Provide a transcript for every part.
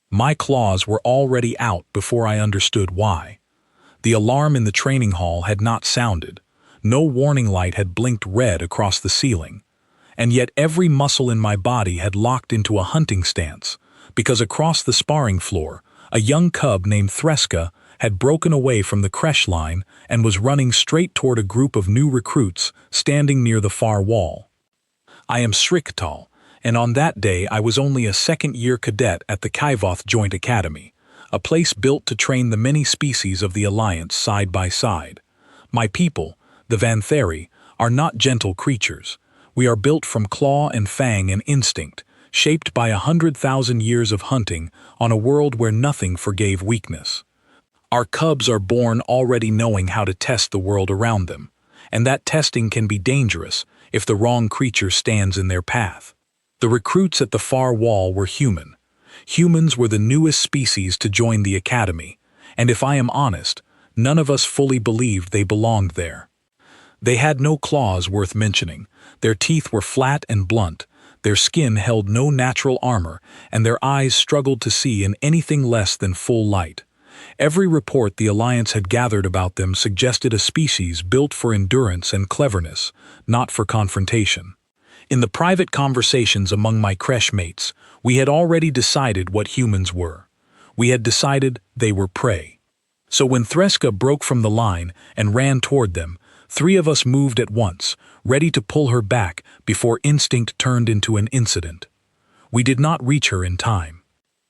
My claws were already out before I understood why. The alarm in the training hall had not sounded. No warning light had blinked red across the ceiling. And yet every muscle in my body had locked into a hunting stance, because across the sparring floor, a young cub named Threska had broken away from the creche line and was running straight toward a group of new recruits standing near the far wall. I am Sriktal, and on that day I was only a second-year cadet at the Kaivoth Joint Academy, a place built to train the many species of the Alliance side by side. My people, the Vantheri, are not gentle creatures. We are built from claw and fang and instinct, shaped by 100,000 years of hunting on a world where nothing forgave weakness. Our cubs are born already knowing how to test the world around them, and that testing can be dangerous if the wrong creature stands in their path. The recruits at the far wall were human. Humans were the newest species to join the academy, and if I am honest, none of us fully believed they belonged there. They had no claws worth mentioning, their teeth were flat and blunt, their skin held no natural armor, and their eyes struggled to see in anything less than full light. Every report the Alliance had gathered about them suggested a species built for endurance and cleverness, not for confrontation. In the private conversations among my creche mates, we had already decided what humans were. We had decided they were prey. So when Threska broke from the line and ran toward them, 3 of us moved at once, ready to pull her back before instinct turned into an incident. We did not reach her in time.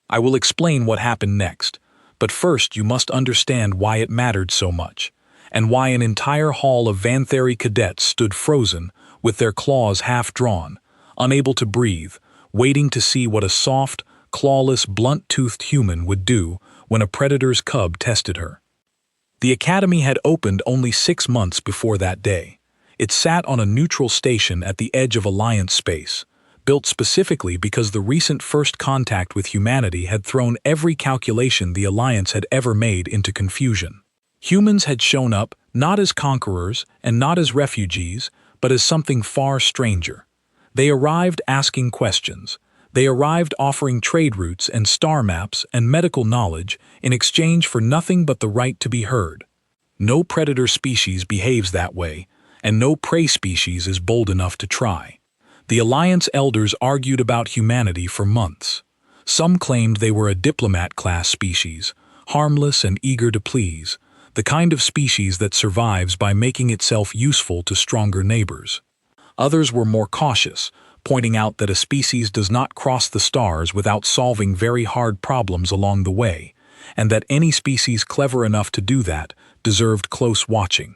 I will explain what happened next, but first you must understand why it mattered so much, and why an entire hall of Vantheri cadets stood frozen, with their claws half drawn, unable to breathe, waiting to see what a soft, clawless, blunt-toothed human would do when a predator's cub tested her. The academy had opened only 6 months before that day. It sat on a neutral station at the edge of Alliance space, built specifically because the recent first contact with humanity had thrown every calculation the Alliance had ever made into confusion. Humans had shown up not as conquerors and not as refugees, but as something far stranger. They arrived asking questions. They arrived offering trade routes and star maps and medical knowledge in exchange for nothing but the right to be heard. No predator species behaves that way, and no prey species is bold enough to try. The Alliance elders argued about humanity for months. Some claimed they were a diplomat-class species, harmless and eager to please, the kind of species that survives by making itself useful to stronger neighbors. Others were more cautious, pointing out that a species does not cross the stars without solving very hard problems along the way, and that any species clever enough to do that deserved close watching.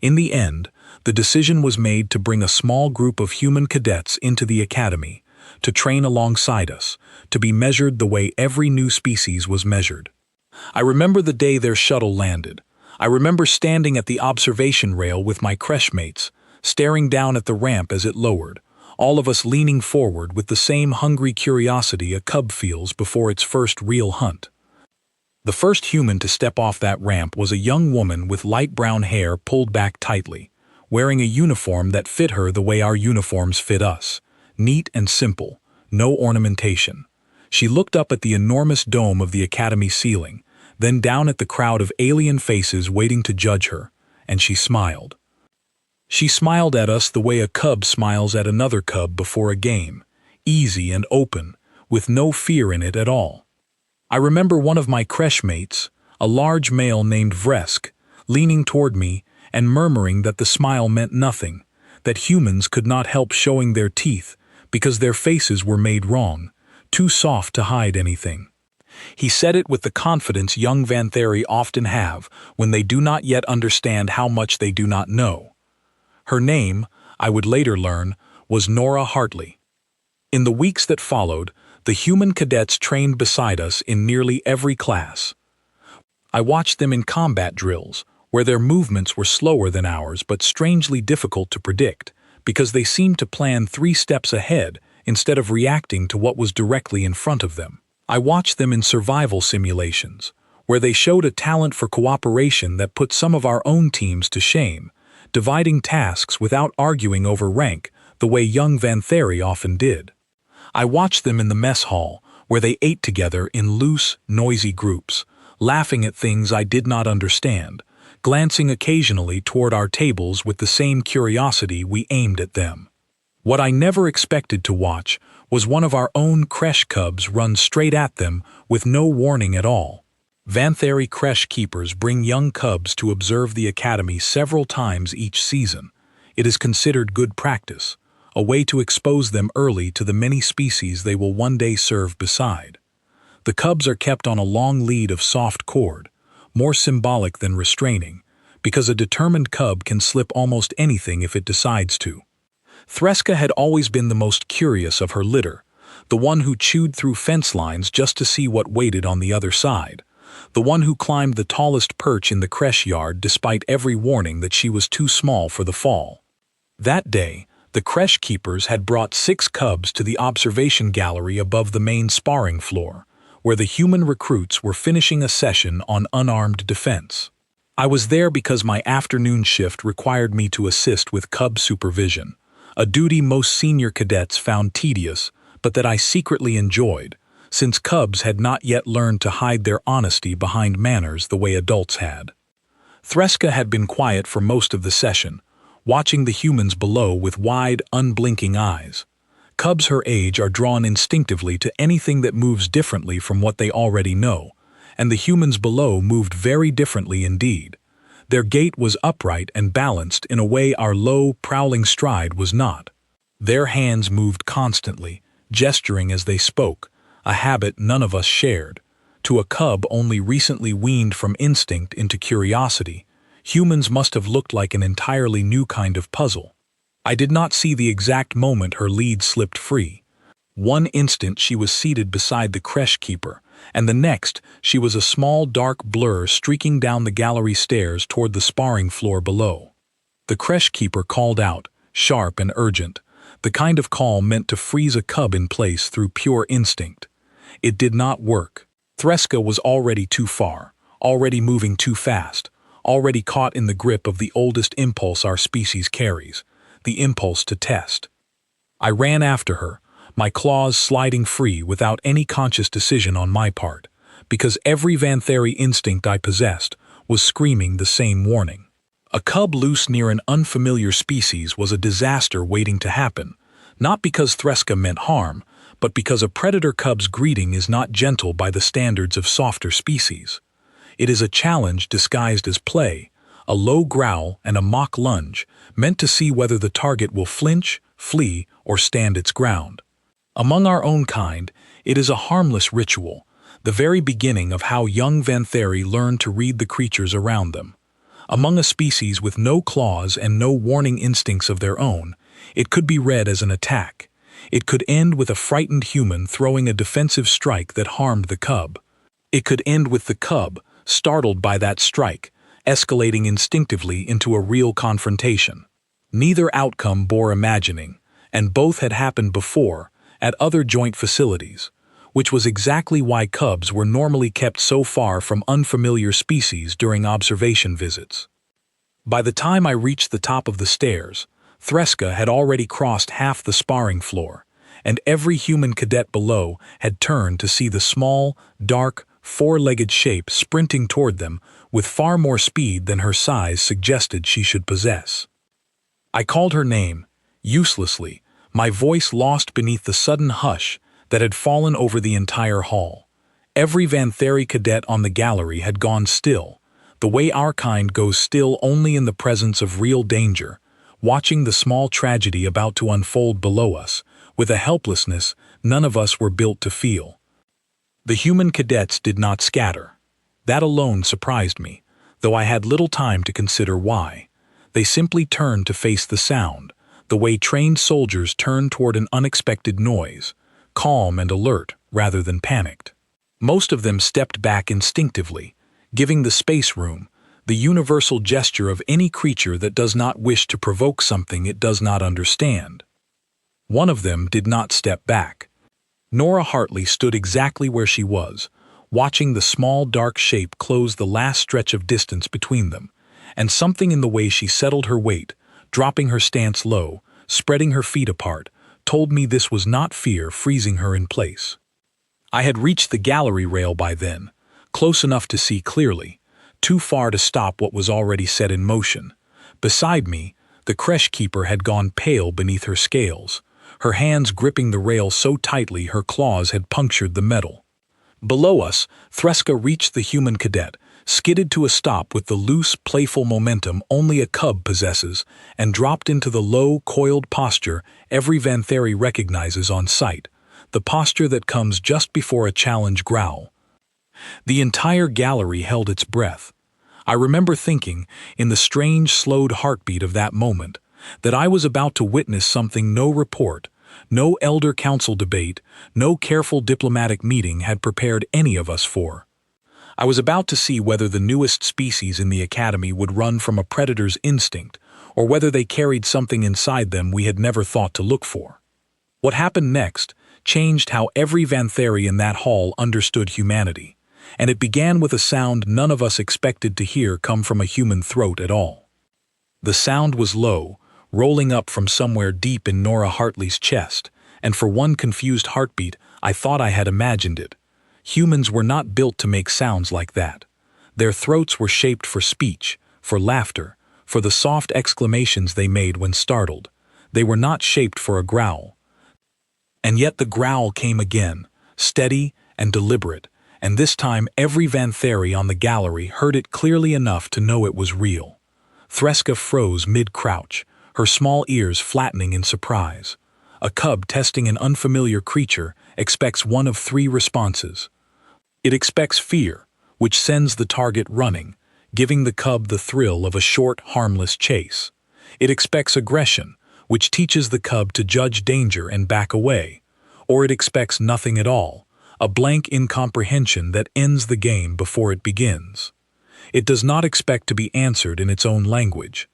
In the end, the decision was made to bring a small group of human cadets into the academy, to train alongside us, to be measured the way every new species was measured. I remember the day their shuttle landed. I remember standing at the observation rail with my creche mates, staring down at the ramp as it lowered, all of us leaning forward with the same hungry curiosity a cub feels before its first real hunt. The first human to step off that ramp was a young woman with light brown hair pulled back tightly, wearing a uniform that fit her the way our uniforms fit us, neat and simple, no ornamentation. She looked up at the enormous dome of the academy ceiling, then down at the crowd of alien faces waiting to judge her, and she smiled. She smiled at us the way a cub smiles at another cub before a game, easy and open, with no fear in it at all. I remember one of my creche mates, a large male named Vresk, leaning toward me and murmuring that the smile meant nothing, that humans could not help showing their teeth because their faces were made wrong, too soft to hide anything. He said it with the confidence young Vantheri often have when they do not yet understand how much they do not know. Her name, I would later learn, was Nora Hartley. In the weeks that followed, the human cadets trained beside us in nearly every class. I watched them in combat drills, where their movements were slower than ours but strangely difficult to predict, because they seemed to plan 3 steps ahead instead of reacting to what was directly in front of them. I watched them in survival simulations, where they showed a talent for cooperation that put some of our own teams to shame, dividing tasks without arguing over rank the way young Vantheri often did. I watched them in the mess hall, where they ate together in loose, noisy groups, laughing at things I did not understand, glancing occasionally toward our tables with the same curiosity we aimed at them. What I never expected to watch was one of our own creche cubs run straight at them with no warning at all. Vantheri creche keepers bring young cubs to observe the academy several times each season. It is considered good practice, a way to expose them early to the many species they will one day serve beside. The cubs are kept on a long lead of soft cord, more symbolic than restraining, because a determined cub can slip almost anything if it decides to. Threska had always been the most curious of her litter, the one who chewed through fence lines just to see what waited on the other side, the one who climbed the tallest perch in the creche yard despite every warning that she was too small for the fall. That day, the creche keepers had brought 6 cubs to the observation gallery above the main sparring floor, where the human recruits were finishing a session on unarmed defense. I was there because my afternoon shift required me to assist with cub supervision, a duty most senior cadets found tedious, but that I secretly enjoyed, since cubs had not yet learned to hide their honesty behind manners the way adults had. Threska had been quiet for most of the session, watching the humans below with wide, unblinking eyes. Cubs her age are drawn instinctively to anything that moves differently from what they already know, and the humans below moved very differently indeed. Their gait was upright and balanced in a way our low, prowling stride was not. Their hands moved constantly, gesturing as they spoke, a habit none of us shared. To a cub only recently weaned from instinct into curiosity, humans must have looked like an entirely new kind of puzzle. I did not see the exact moment her lead slipped free. One instant she was seated beside the creche keeper, and the next she was a small dark blur streaking down the gallery stairs toward the sparring floor below. The creche keeper called out, sharp and urgent, the kind of call meant to freeze a cub in place through pure instinct. It did not work. Threska was already too far, already moving too fast, already caught in the grip of the oldest impulse our species carries, the impulse to test. I ran after her, my claws sliding free without any conscious decision on my part, because every Vantheri instinct I possessed was screaming the same warning. A cub loose near an unfamiliar species was a disaster waiting to happen, not because Threska meant harm, but because a predator cub's greeting is not gentle by the standards of softer species. It is a challenge disguised as play, a low growl and a mock lunge, meant to see whether the target will flinch, flee, or stand its ground. Among our own kind, it is a harmless ritual, the very beginning of how young Vantheri learn to read the creatures around them. Among a species with no claws and no warning instincts of their own, it could be read as an attack. It could end with a frightened human throwing a defensive strike that harmed the cub. It could end with the cub, startled by that strike, escalating instinctively into a real confrontation. Neither outcome bore imagining, and both had happened before, at other joint facilities, which was exactly why cubs were normally kept so far from unfamiliar species during observation visits. By the time I reached the top of the stairs, Threska had already crossed half the sparring floor, and every human cadet below had turned to see the small, dark, four-legged shape sprinting toward them with far more speed than her size suggested she should possess. I called her name, uselessly, my voice lost beneath the sudden hush that had fallen over the entire hall. Every Vantheri cadet on the gallery had gone still, the way our kind goes still only in the presence of real danger, watching the small tragedy about to unfold below us, with a helplessness none of us were built to feel. The human cadets did not scatter. That alone surprised me, though I had little time to consider why. They simply turned to face the sound, the way trained soldiers turn toward an unexpected noise, calm and alert rather than panicked. Most of them stepped back instinctively, giving the space room, the universal gesture of any creature that does not wish to provoke something it does not understand. One of them did not step back. Nora Hartley stood exactly where she was, watching the small dark shape close the last stretch of distance between them, and something in the way she settled her weight, dropping her stance low, spreading her feet apart, told me this was not fear freezing her in place. I had reached the gallery rail by then, close enough to see clearly, too far to stop what was already set in motion. Beside me, the creche keeper had gone pale beneath her scales, her hands gripping the rail so tightly her claws had punctured the metal. Below us, Threska reached the human cadet, skidded to a stop with the loose, playful momentum only a cub possesses, and dropped into the low, coiled posture every Vantheri recognizes on sight, the posture that comes just before a challenge growl. The entire gallery held its breath. I remember thinking, in the strange, slowed heartbeat of that moment, that I was about to witness something no report, no elder council debate, no careful diplomatic meeting had prepared any of us for. I was about to see whether the newest species in the academy would run from a predator's instinct, or whether they carried something inside them we had never thought to look for. What happened next changed how every Vantheri in that hall understood humanity, and it began with a sound none of us expected to hear come from a human throat at all. The sound was low, rolling up from somewhere deep in Nora Hartley's chest, and for one confused heartbeat I thought I had imagined it. Humans were not built to make sounds like that. Their throats were shaped for speech, for laughter, for the soft exclamations they made when startled. They were not shaped for a growl. And yet the growl came again, steady and deliberate, and this time every Vantheri on the gallery heard it clearly enough to know it was real. Threska froze mid-crouch, her small ears flattening in surprise. A cub testing an unfamiliar creature expects one of three responses. It expects fear, which sends the target running, giving the cub the thrill of a short, harmless chase. It expects aggression, which teaches the cub to judge danger and back away. Or it expects nothing at all, a blank incomprehension that ends the game before it begins. It does not expect to be answered in its own language.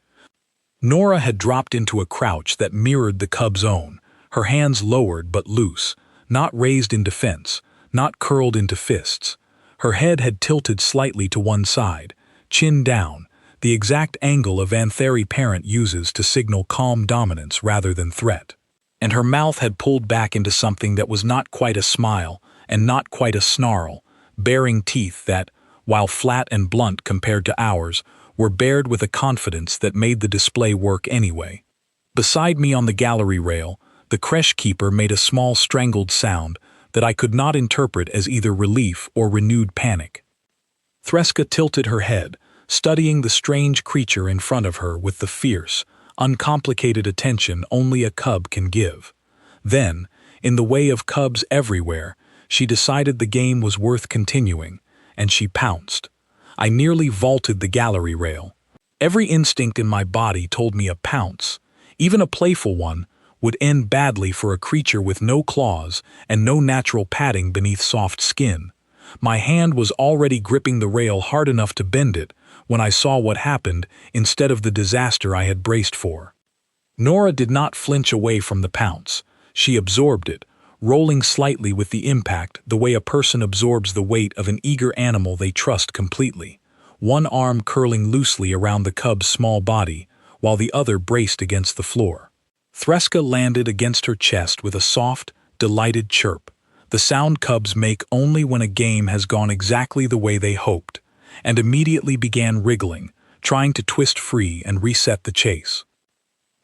Nora had dropped into a crouch that mirrored the cub's own, her hands lowered but loose, not raised in defense, not curled into fists. Her head had tilted slightly to one side, chin down, the exact angle a Vantheri parent uses to signal calm dominance rather than threat. And her mouth had pulled back into something that was not quite a smile and not quite a snarl, baring teeth that, while flat and blunt compared to ours, were bared with a confidence that made the display work anyway. Beside me on the gallery rail, the creche keeper made a small strangled sound that I could not interpret as either relief or renewed panic. Threska tilted her head, studying the strange creature in front of her with the fierce, uncomplicated attention only a cub can give. Then, in the way of cubs everywhere, she decided the game was worth continuing, and she pounced. I nearly vaulted the gallery rail. Every instinct in my body told me a pounce, even a playful one, would end badly for a creature with no claws and no natural padding beneath soft skin. My hand was already gripping the rail hard enough to bend it when I saw what happened instead of the disaster I had braced for. Nora did not flinch away from the pounce. She absorbed it, rolling slightly with the impact the way a person absorbs the weight of an eager animal they trust completely, one arm curling loosely around the cub's small body, while the other braced against the floor. Threska landed against her chest with a soft, delighted chirp, the sound cubs make only when a game has gone exactly the way they hoped, and immediately began wriggling, trying to twist free and reset the chase.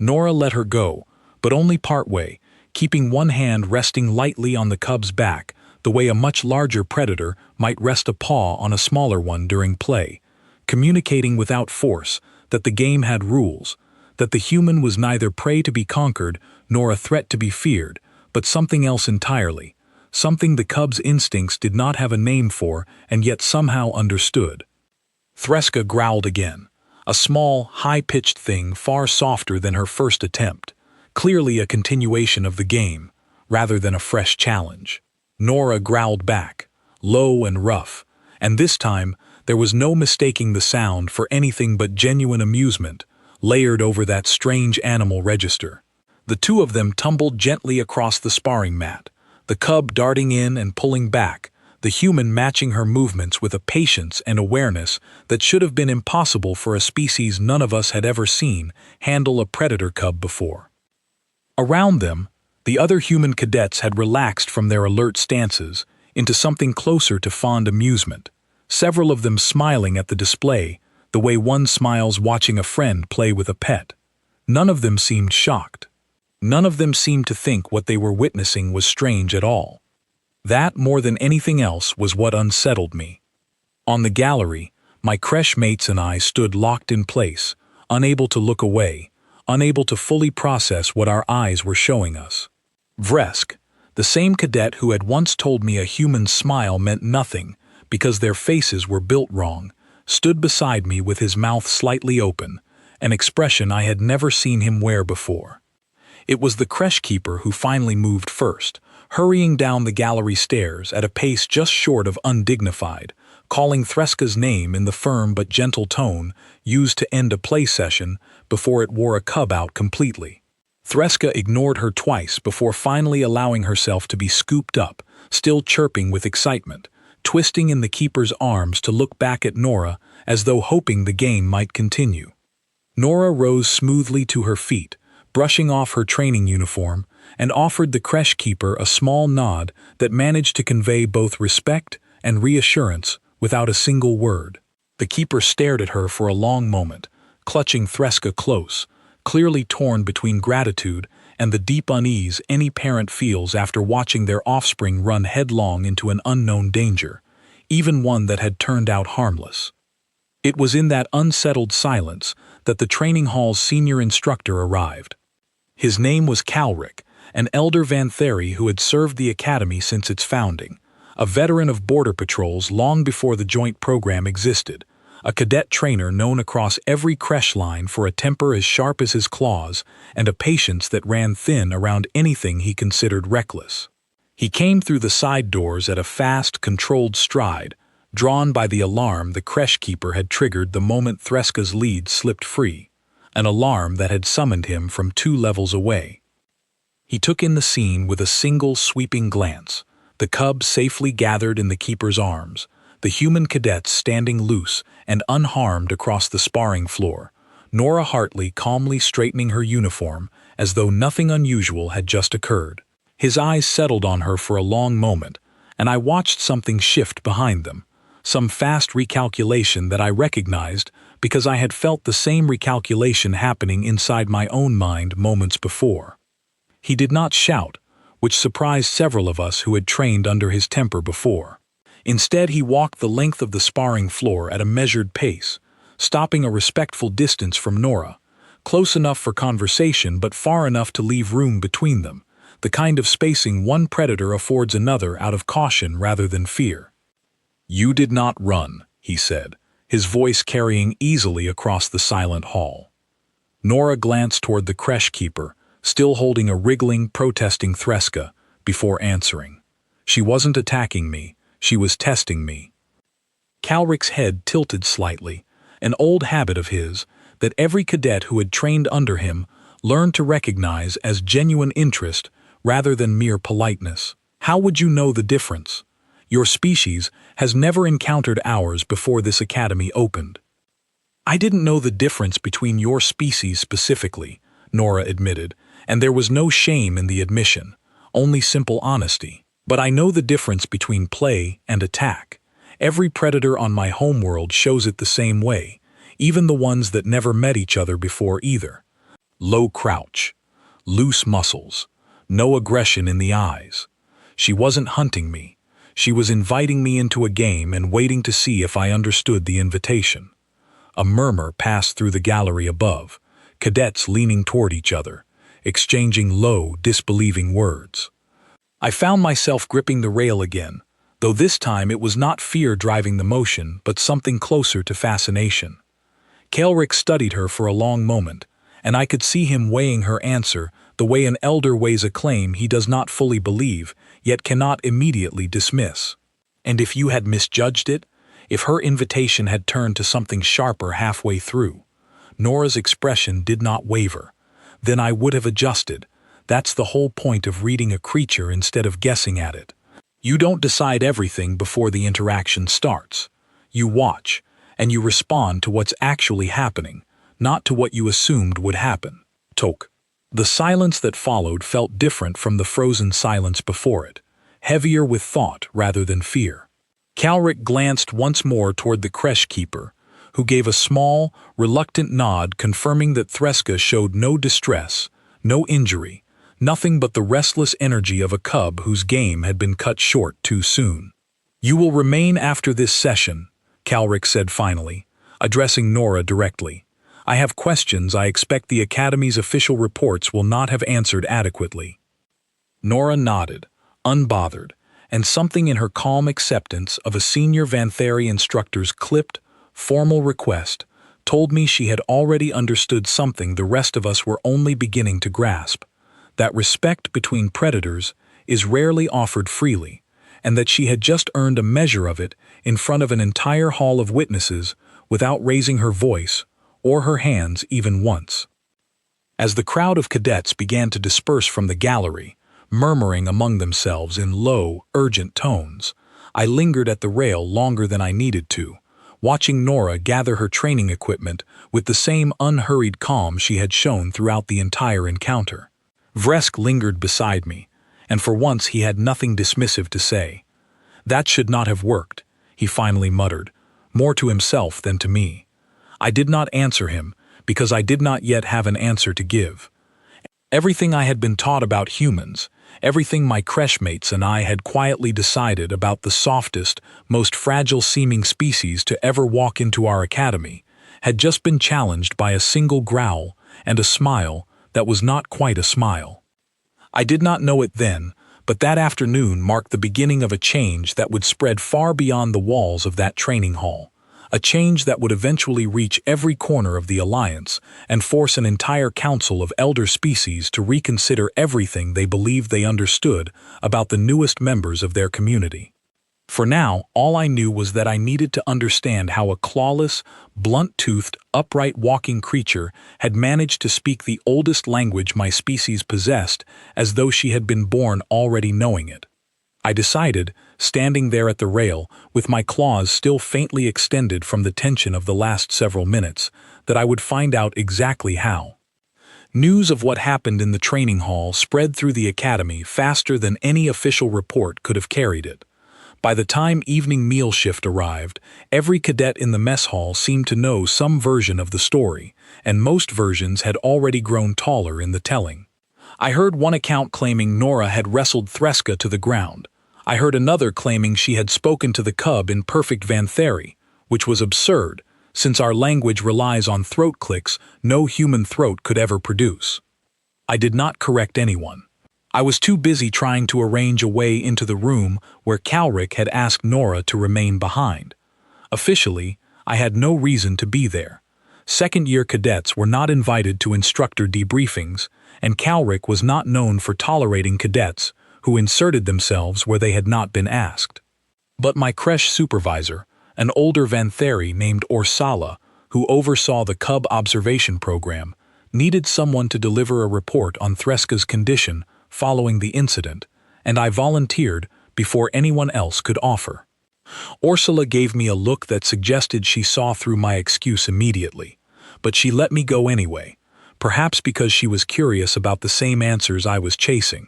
Nora let her go, but only partway, keeping one hand resting lightly on the cub's back, the way a much larger predator might rest a paw on a smaller one during play, communicating without force that the game had rules, that the human was neither prey to be conquered nor a threat to be feared, but something else entirely, something the cub's instincts did not have a name for and yet somehow understood. Threska growled again, a small, high-pitched thing far softer than her first attempt, clearly a continuation of the game, rather than a fresh challenge. Nora growled back, low and rough, and this time there was no mistaking the sound for anything but genuine amusement, layered over that strange animal register. The two of them tumbled gently across the sparring mat, the cub darting in and pulling back, the human matching her movements with a patience and awareness that should have been impossible for a species none of us had ever seen handle a predator cub before. Around them, the other human cadets had relaxed from their alert stances, into something closer to fond amusement, several of them smiling at the display, the way one smiles watching a friend play with a pet. None of them seemed shocked. None of them seemed to think what they were witnessing was strange at all. That, more than anything else, was what unsettled me. On the gallery, my creche mates and I stood locked in place, unable to look away, unable to fully process what our eyes were showing us. Vresk, the same cadet who had once told me a human smile meant nothing because their faces were built wrong, stood beside me with his mouth slightly open, an expression I had never seen him wear before. It was the creche keeper who finally moved first, hurrying down the gallery stairs at a pace just short of undignified, calling Threska's name in the firm but gentle tone used to end a play session before it wore a cub out completely. Threska ignored her twice before finally allowing herself to be scooped up, still chirping with excitement, twisting in the keeper's arms to look back at Nora as though hoping the game might continue. Nora rose smoothly to her feet, brushing off her training uniform, and offered the creche keeper a small nod that managed to convey both respect and reassurance without a single word. The keeper stared at her for a long moment, clutching Threska close, clearly torn between gratitude and the deep unease any parent feels after watching their offspring run headlong into an unknown danger, even one that had turned out harmless. It was in that unsettled silence that the training hall's senior instructor arrived. His name was Calric, an elder Vantheri who had served the academy since its founding, a veteran of border patrols long before the joint program existed, a cadet trainer known across every creche line for a temper as sharp as his claws and a patience that ran thin around anything he considered reckless. He came through the side doors at a fast, controlled stride, drawn by the alarm the creche keeper had triggered the moment Threska's lead slipped free, an alarm that had summoned him from 2 levels away. He took in the scene with a single sweeping glance, the cub safely gathered in the keeper's arms, the human cadets standing loose and unharmed across the sparring floor, Nora Hartley calmly straightening her uniform as though nothing unusual had just occurred. His eyes settled on her for a long moment, and I watched something shift behind them, some fast recalculation that I recognized because I had felt the same recalculation happening inside my own mind moments before. He did not shout, which surprised several of us who had trained under his temper before. Instead, he walked the length of the sparring floor at a measured pace, stopping a respectful distance from Nora, close enough for conversation but far enough to leave room between them, the kind of spacing one predator affords another out of caution rather than fear. "You did not run," he said, his voice carrying easily across the silent hall. Nora glanced toward the creche keeper, still holding a wriggling, protesting Threska, before answering. She wasn't attacking me, she was testing me. Calric's head tilted slightly, an old habit of his that every cadet who had trained under him learned to recognize as genuine interest rather than mere politeness. How would you know the difference? Your species has never encountered ours before this academy opened. I didn't know the difference between your species specifically, Nora admitted, and there was no shame in the admission, only simple honesty. But I know the difference between play and attack. Every predator on my homeworld shows it the same way, even the ones that never met each other before either. Low crouch, loose muscles, no aggression in the eyes. She wasn't hunting me. She was inviting me into a game and waiting to see if I understood the invitation. A murmur passed through the gallery above, cadets leaning toward each other, exchanging low, disbelieving words. I found myself gripping the rail again, though this time it was not fear driving the motion, but something closer to fascination. Calric studied her for a long moment, and I could see him weighing her answer the way an elder weighs a claim he does not fully believe, yet cannot immediately dismiss. And if you had misjudged it, if her invitation had turned to something sharper halfway through, Nora's expression did not waver. Then I would have adjusted. That's the whole point of reading a creature instead of guessing at it. You don't decide everything before the interaction starts. You watch, and you respond to what's actually happening, not to what you assumed would happen. Tok. The silence that followed felt different from the frozen silence before it, heavier with thought rather than fear. Calric glanced once more toward the creche keeper, who gave a small, reluctant nod confirming that Threska showed no distress, no injury, nothing but the restless energy of a cub whose game had been cut short too soon. "You will remain after this session," Calric said finally, addressing Nora directly. "I have questions I expect the Academy's official reports will not have answered adequately." Nora nodded, unbothered, and something in her calm acceptance of a senior Vantheri instructor's clipped, formal request told me she had already understood something the rest of us were only beginning to grasp, that respect between predators is rarely offered freely, and that she had just earned a measure of it in front of an entire hall of witnesses without raising her voice or her hands even once. As the crowd of cadets began to disperse from the gallery, murmuring among themselves in low, urgent tones, I lingered at the rail longer than I needed to, watching Nora gather her training equipment with the same unhurried calm she had shown throughout the entire encounter. Vresk lingered beside me, and for once he had nothing dismissive to say. "That should not have worked," he finally muttered, more to himself than to me. I did not answer him, because I did not yet have an answer to give. Everything I had been taught about humans, everything my creche mates and I had quietly decided about the softest, most fragile-seeming species to ever walk into our academy, had just been challenged by a single growl and a smile that was not quite a smile. I did not know it then, but that afternoon marked the beginning of a change that would spread far beyond the walls of that training hall, a change that would eventually reach every corner of the Alliance and force an entire council of elder species to reconsider everything they believed they understood about the newest members of their community. For now, all I knew was that I needed to understand how a clawless, blunt-toothed, upright walking creature had managed to speak the oldest language my species possessed as though she had been born already knowing it. I decided, standing there at the rail, with my claws still faintly extended from the tension of the last several minutes, that I would find out exactly how. News of what happened in the training hall spread through the academy faster than any official report could have carried it. By the time evening meal shift arrived, every cadet in the mess hall seemed to know some version of the story, and most versions had already grown taller in the telling. I heard one account claiming Nora had wrestled Threska to the ground. I heard another claiming she had spoken to the cub in perfect Vantheri, which was absurd, since our language relies on throat clicks no human throat could ever produce. I did not correct anyone. I was too busy trying to arrange a way into the room where Calric had asked Nora to remain behind. Officially, I had no reason to be there. Second-year cadets were not invited to instructor debriefings, and Calric was not known for tolerating cadets who inserted themselves where they had not been asked. But my creche supervisor, an older Vantheri named Orsala, who oversaw the cub observation program, needed someone to deliver a report on Threska's condition following the incident, and I volunteered before anyone else could offer. Ursula gave me a look that suggested she saw through my excuse immediately, but she let me go anyway, perhaps because she was curious about the same answers I was chasing.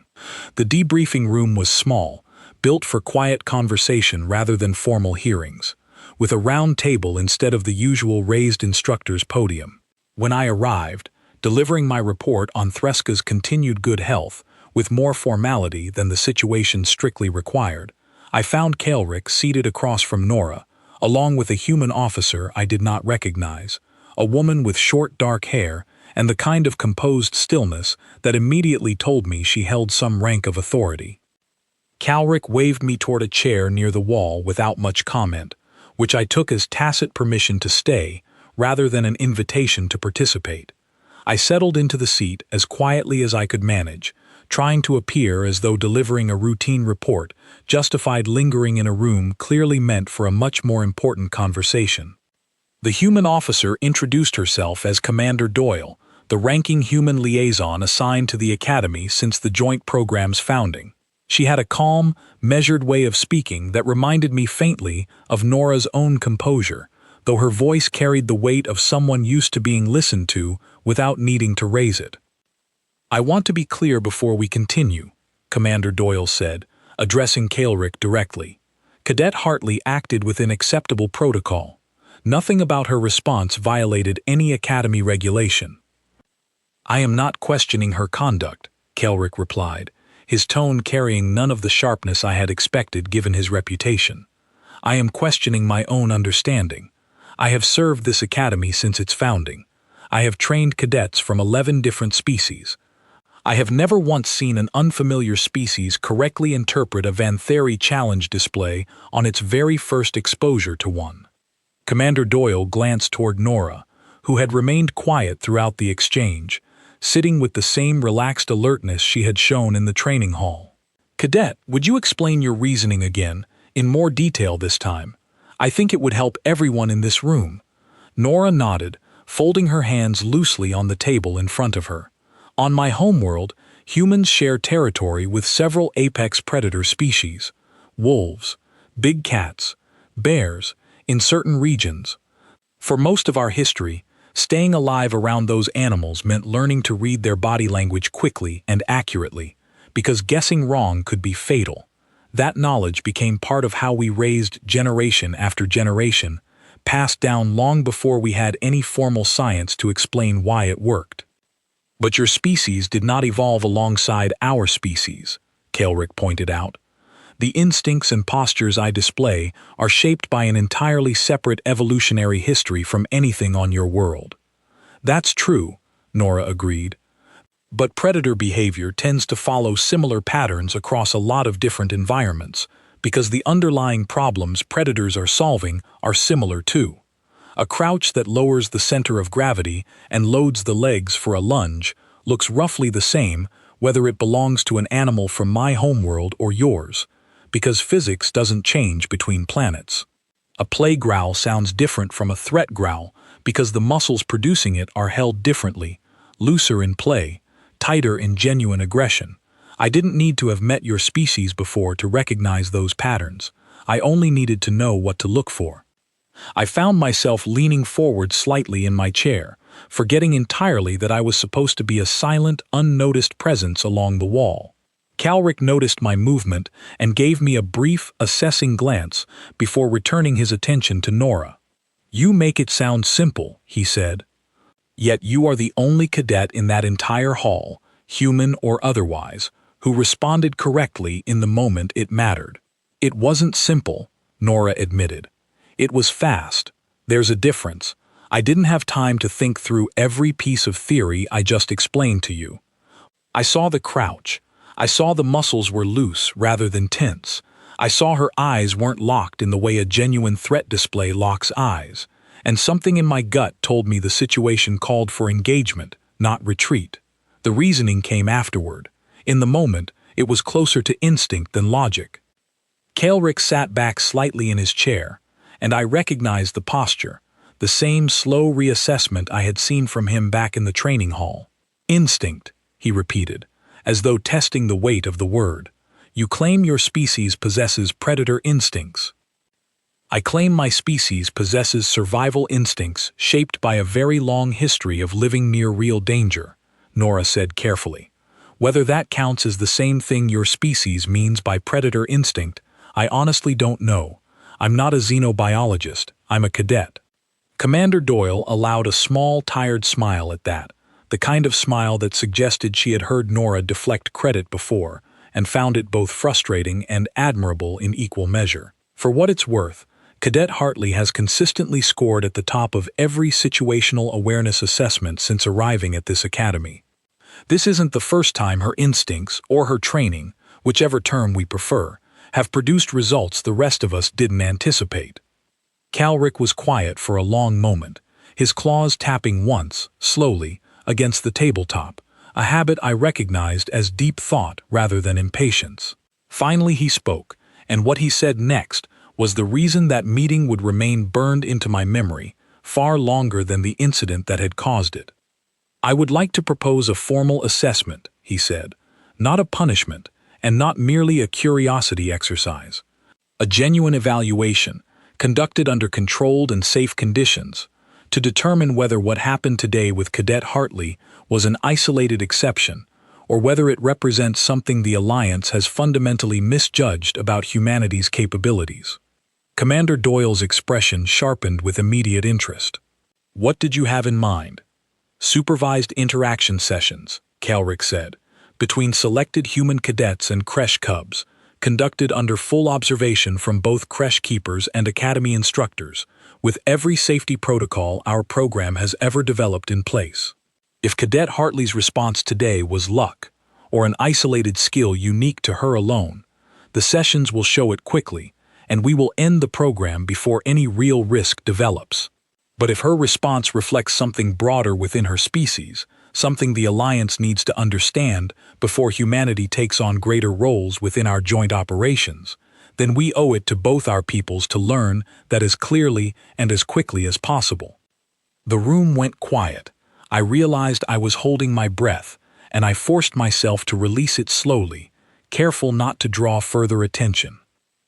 The debriefing room was small, built for quiet conversation rather than formal hearings, with a round table instead of the usual raised instructor's podium. When I arrived, delivering my report on Threska's continued good health, with more formality than the situation strictly required, I found Calric seated across from Nora, along with a human officer I did not recognize, a woman with short dark hair and the kind of composed stillness that immediately told me she held some rank of authority. Calric waved me toward a chair near the wall without much comment, which I took as tacit permission to stay rather than an invitation to participate. I settled into the seat as quietly as I could manage, trying to appear as though delivering a routine report justified lingering in a room clearly meant for a much more important conversation. The human officer introduced herself as Commander Doyle, the ranking human liaison assigned to the Academy since the joint program's founding. She had a calm, measured way of speaking that reminded me faintly of Nora's own composure, though her voice carried the weight of someone used to being listened to without needing to raise it. "I want to be clear before we continue," Commander Doyle said, addressing Kaelric directly. Cadet Hartley acted within acceptable protocol. Nothing about her response violated any Academy regulation. "I am not questioning her conduct," Kaelric replied, his tone carrying none of the sharpness I had expected given his reputation. "I am questioning my own understanding. I have served this academy since its founding. I have trained cadets from 11 different species. I have never once seen an unfamiliar species correctly interpret a Vantheri challenge display on its very first exposure to one." Commander Doyle glanced toward Nora, who had remained quiet throughout the exchange, sitting with the same relaxed alertness she had shown in the training hall. "Cadet, would you explain your reasoning again, in more detail this time? I think it would help everyone in this room." Nora nodded, folding her hands loosely on the table in front of her. "On my homeworld, humans share territory with several apex predator species: wolves, big cats, bears, in certain regions. For most of our history, staying alive around those animals meant learning to read their body language quickly and accurately, because guessing wrong could be fatal. That knowledge became part of how we raised generation after generation, passed down long before we had any formal science to explain why it worked." "But your species did not evolve alongside our species," Kaelric pointed out. "The instincts and postures I display are shaped by an entirely separate evolutionary history from anything on your world." "That's true," Nora agreed. "But predator behavior tends to follow similar patterns across a lot of different environments, because the underlying problems predators are solving are similar too. A crouch that lowers the center of gravity and loads the legs for a lunge looks roughly the same whether it belongs to an animal from my homeworld or yours, because physics doesn't change between planets. A play growl sounds different from a threat growl because the muscles producing it are held differently, looser in play, tighter in genuine aggression. I didn't need to have met your species before to recognize those patterns. I only needed to know what to look for." I found myself leaning forward slightly in my chair, forgetting entirely that I was supposed to be a silent, unnoticed presence along the wall. Kaelric noticed my movement and gave me a brief, assessing glance before returning his attention to Nora. "You make it sound simple," he said. "Yet you are the only cadet in that entire hall, human or otherwise, who responded correctly in the moment it mattered." "It wasn't simple," Nora admitted. "It was fast. There's a difference. I didn't have time to think through every piece of theory I just explained to you. I saw the crouch. I saw the muscles were loose rather than tense. I saw her eyes weren't locked in the way a genuine threat display locks eyes. And something in my gut told me the situation called for engagement, not retreat. The reasoning came afterward. In the moment, it was closer to instinct than logic." Kaelric sat back slightly in his chair, and I recognized the posture, the same slow reassessment I had seen from him back in the training hall. "Instinct," he repeated, as though testing the weight of the word. "You claim your species possesses predator instincts." "I claim my species possesses survival instincts shaped by a very long history of living near real danger," Nora said carefully. "Whether that counts as the same thing your species means by predator instinct, I honestly don't know. I'm not a xenobiologist, I'm a cadet." Commander Doyle allowed a small, tired smile at that, the kind of smile that suggested she had heard Nora deflect credit before, and found it both frustrating and admirable in equal measure. For what it's worth, Cadet Hartley has consistently scored at the top of every situational awareness assessment since arriving at this academy. This isn't the first time her instincts, or her training, whichever term we prefer, have produced results the rest of us didn't anticipate. Kaelric was quiet for a long moment, his claws tapping once, slowly, against the tabletop, a habit I recognized as deep thought rather than impatience. Finally he spoke, and what he said next was the reason that meeting would remain burned into my memory, far longer than the incident that had caused it. "I would like to propose a formal assessment," he said, "not a punishment, and not merely a curiosity exercise. A genuine evaluation, conducted under controlled and safe conditions, to determine whether what happened today with Cadet Hartley was an isolated exception, or whether it represents something the Alliance has fundamentally misjudged about humanity's capabilities. Commander Doyle's expression sharpened with immediate interest. "What did you have in mind?" "Supervised interaction sessions," Kelrick said, "between selected human cadets and creche cubs, conducted under full observation from both creche keepers and academy instructors, with every safety protocol our program has ever developed in place. If Cadet Hartley's response today was luck, or an isolated skill unique to her alone, the sessions will show it quickly, and we will end the program before any real risk develops. But if her response reflects something broader within her species, something the Alliance needs to understand before humanity takes on greater roles within our joint operations, then we owe it to both our peoples to learn that as clearly and as quickly as possible." The room went quiet. I realized I was holding my breath, and I forced myself to release it slowly, careful not to draw further attention.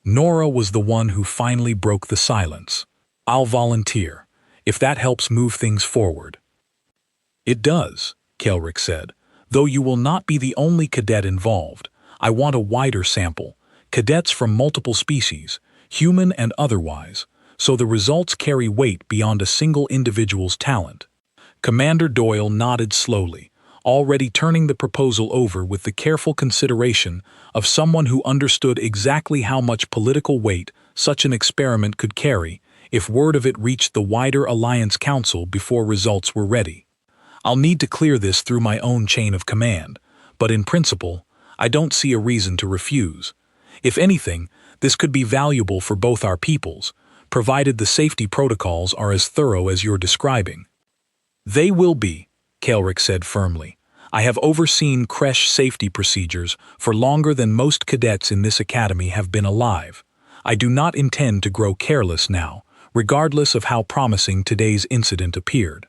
Nora was the one who finally broke the silence. "I'll volunteer, if that helps move things forward." "It does," Kelrick said, "though you will not be the only cadet involved. I want a wider sample, cadets from multiple species, human and otherwise, so the results carry weight beyond a single individual's talent." Commander Doyle nodded slowly, already turning the proposal over with the careful consideration of someone who understood exactly how much political weight such an experiment could carry if word of it reached the wider Alliance Council before results were ready. "I'll need to clear this through my own chain of command, but in principle, I don't see a reason to refuse. If anything, this could be valuable for both our peoples, provided the safety protocols are as thorough as you're describing." "They will be," Kelrick said firmly. "I have overseen creche safety procedures for longer than most cadets in this academy have been alive. I do not intend to grow careless now, regardless of how promising today's incident appeared."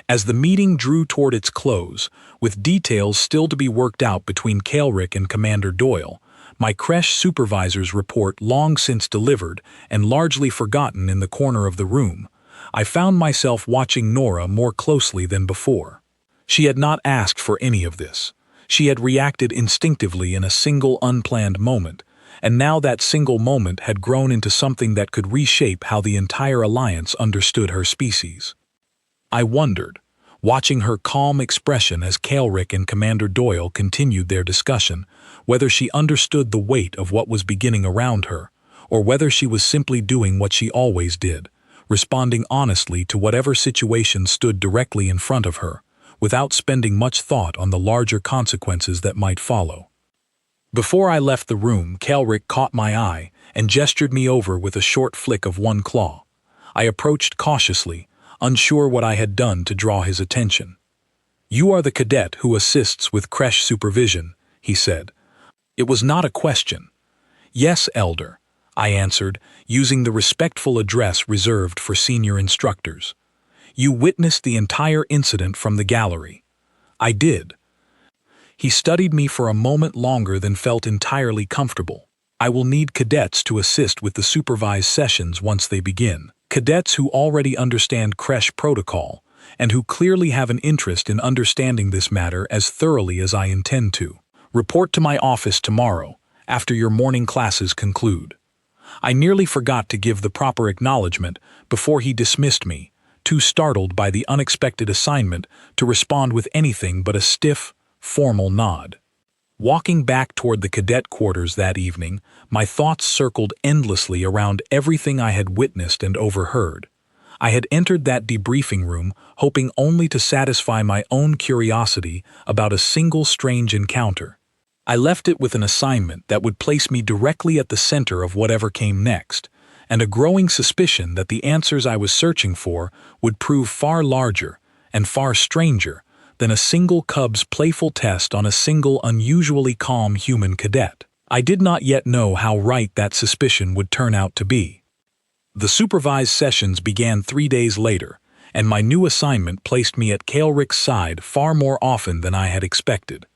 As the meeting drew toward its close, with details still to be worked out between Kelrick and Commander Doyle, my creche supervisor's report long since delivered and largely forgotten in the corner of the room, I found myself watching Nora more closely than before. She had not asked for any of this. She had reacted instinctively in a single unplanned moment, and now that single moment had grown into something that could reshape how the entire Alliance understood her species. I wondered, watching her calm expression as Kelrick and Commander Doyle continued their discussion, whether she understood the weight of what was beginning around her, or whether she was simply doing what she always did, responding honestly to whatever situation stood directly in front of her, without spending much thought on the larger consequences that might follow. Before I left the room, Kelrick caught my eye and gestured me over with a short flick of one claw. I approached cautiously, unsure what I had done to draw his attention. "You are the cadet who assists with creche supervision," he said. It was not a question. "Yes, Elder," I answered, using the respectful address reserved for senior instructors. "You witnessed the entire incident from the gallery." "I did." He studied me for a moment longer than felt entirely comfortable. "I will need cadets to assist with the supervised sessions once they begin. Cadets who already understand creche protocol, and who clearly have an interest in understanding this matter as thoroughly as I intend to. Report to my office tomorrow, after your morning classes conclude." I nearly forgot to give the proper acknowledgement before he dismissed me, too startled by the unexpected assignment to respond with anything but a stiff, formal nod. Walking back toward the cadet quarters that evening, my thoughts circled endlessly around everything I had witnessed and overheard. I had entered that debriefing room hoping only to satisfy my own curiosity about a single strange encounter. I left it with an assignment that would place me directly at the center of whatever came next, and a growing suspicion that the answers I was searching for would prove far larger and far stranger than a single cub's playful test on a single unusually calm human cadet. I did not yet know how right that suspicion would turn out to be. The supervised sessions began 3 days later, and my new assignment placed me at Kelrick's side far more often than I had expected.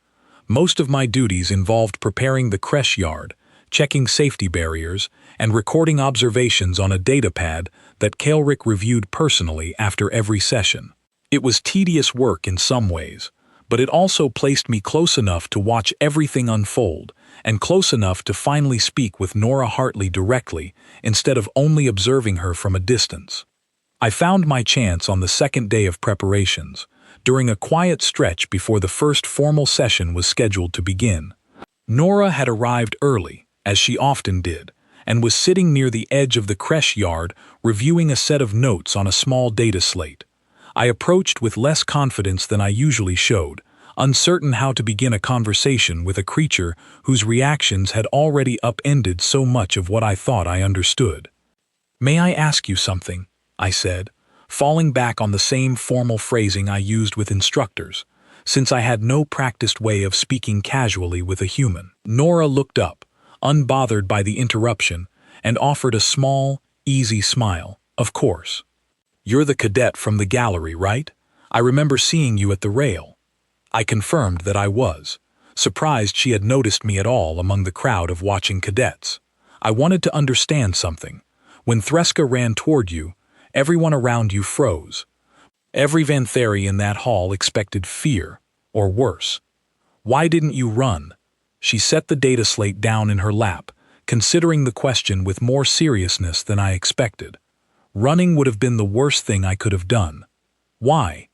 Most of my duties involved preparing the creche yard, checking safety barriers, and recording observations on a datapad that Kelrick reviewed personally after every session. It was tedious work in some ways, but it also placed me close enough to watch everything unfold, and close enough to finally speak with Nora Hartley directly instead of only observing her from a distance. I found my chance on the second day of preparations, during a quiet stretch before the first formal session was scheduled to begin. Nora had arrived early, as she often did, and was sitting near the edge of the creche yard reviewing a set of notes on a small data slate. I approached with less confidence than I usually showed, uncertain how to begin a conversation with a creature whose reactions had already upended so much of what I thought I understood. "May I ask you something?" I said, falling back on the same formal phrasing I used with instructors, since I had no practiced way of speaking casually with a human. Nora looked up, unbothered by the interruption, and offered a small, easy smile. "Of course. You're the cadet from the gallery, right? I remember seeing you at the rail." I confirmed that I was, surprised she had noticed me at all among the crowd of watching cadets. I wanted to understand something. When Threska ran toward you, everyone around you froze. Every Vantheri in that hall expected fear, or worse. Why didn't you run? She set the data slate down in her lap, considering the question with more seriousness than I expected. Running would have been the worst thing I could have done. Why?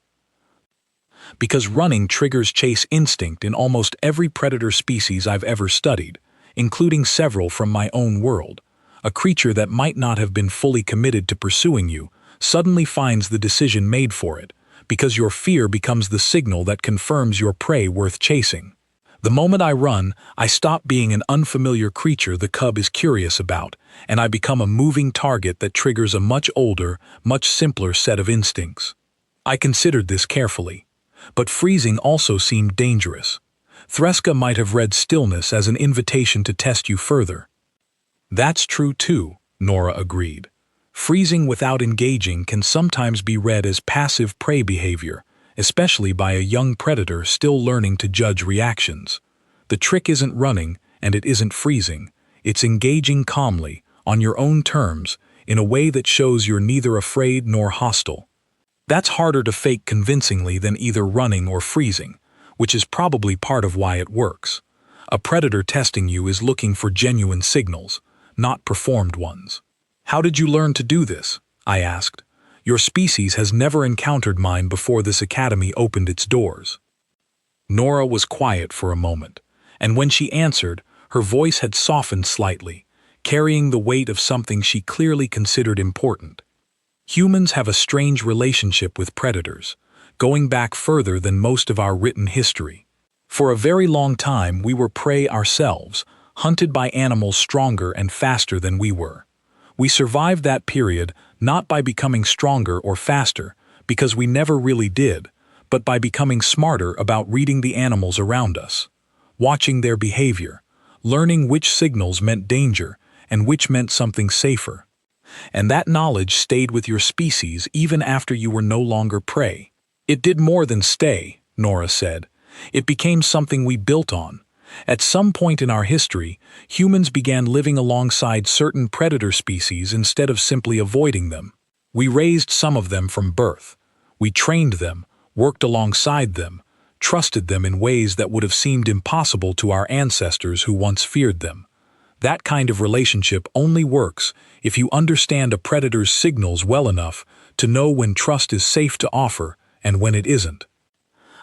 Because running triggers chase instinct in almost every predator species I've ever studied, including several from my own world. A creature that might not have been fully committed to pursuing you suddenly finds the decision made for it, because your fear becomes the signal that confirms your prey worth chasing. The moment I run, I stop being an unfamiliar creature the cub is curious about, and I become a moving target that triggers a much older, much simpler set of instincts. I considered this carefully, but freezing also seemed dangerous. Threska might have read stillness as an invitation to test you further. That's true too, Nora agreed. Freezing without engaging can sometimes be read as passive prey behavior, especially by a young predator still learning to judge reactions. The trick isn't running, and it isn't freezing. It's engaging calmly, on your own terms, in a way that shows you're neither afraid nor hostile. That's harder to fake convincingly than either running or freezing, which is probably part of why it works. A predator testing you is looking for genuine signals, not performed ones. "How did you learn to do this?" I asked. "Your species has never encountered mine before this academy opened its doors." Nora was quiet for a moment, and when she answered, her voice had softened slightly, carrying the weight of something she clearly considered important. Humans have a strange relationship with predators, going back further than most of our written history. For a very long time we were prey ourselves, hunted by animals stronger and faster than we were. We survived that period not by becoming stronger or faster, because we never really did, but by becoming smarter about reading the animals around us, watching their behavior, learning which signals meant danger and which meant something safer. And that knowledge stayed with your species even after you were no longer prey. It did more than stay, Nora said. It became something we built on. At some point in our history, humans began living alongside certain predator species instead of simply avoiding them. We raised some of them from birth. We trained them, worked alongside them, trusted them in ways that would have seemed impossible to our ancestors who once feared them. That kind of relationship only works if you understand a predator's signals well enough to know when trust is safe to offer and when it isn't.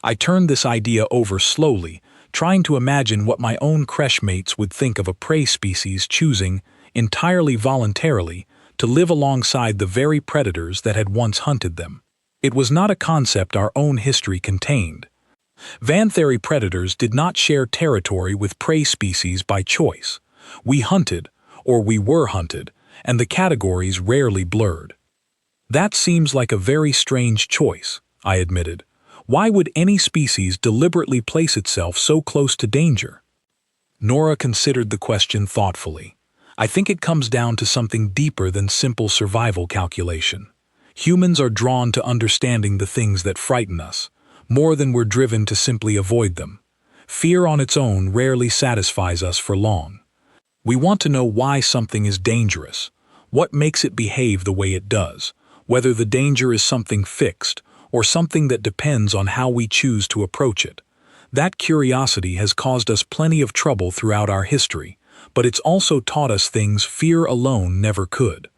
I turned this idea over slowly, trying to imagine what my own creche mates would think of a prey species choosing, entirely voluntarily, to live alongside the very predators that had once hunted them. It was not a concept our own history contained. Vantheri predators did not share territory with prey species by choice. We hunted, or we were hunted, and the categories rarely blurred. That seems like a very strange choice, I admitted. Why would any species deliberately place itself so close to danger? Nora considered the question thoughtfully. I think it comes down to something deeper than simple survival calculation. Humans are drawn to understanding the things that frighten us, more than we're driven to simply avoid them. Fear on its own rarely satisfies us for long. We want to know why something is dangerous, what makes it behave the way it does, whether the danger is something fixed, or something that depends on how we choose to approach it. That curiosity has caused us plenty of trouble throughout our history, but it's also taught us things fear alone never could.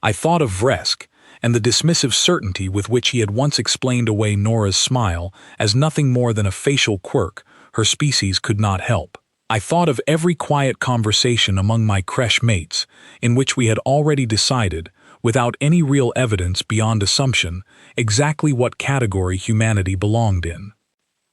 I thought of Vresk, and the dismissive certainty with which he had once explained away Nora's smile as nothing more than a facial quirk her species could not help. I thought of every quiet conversation among my creche mates, in which we had already decided, without any real evidence beyond assumption, exactly what category humanity belonged in.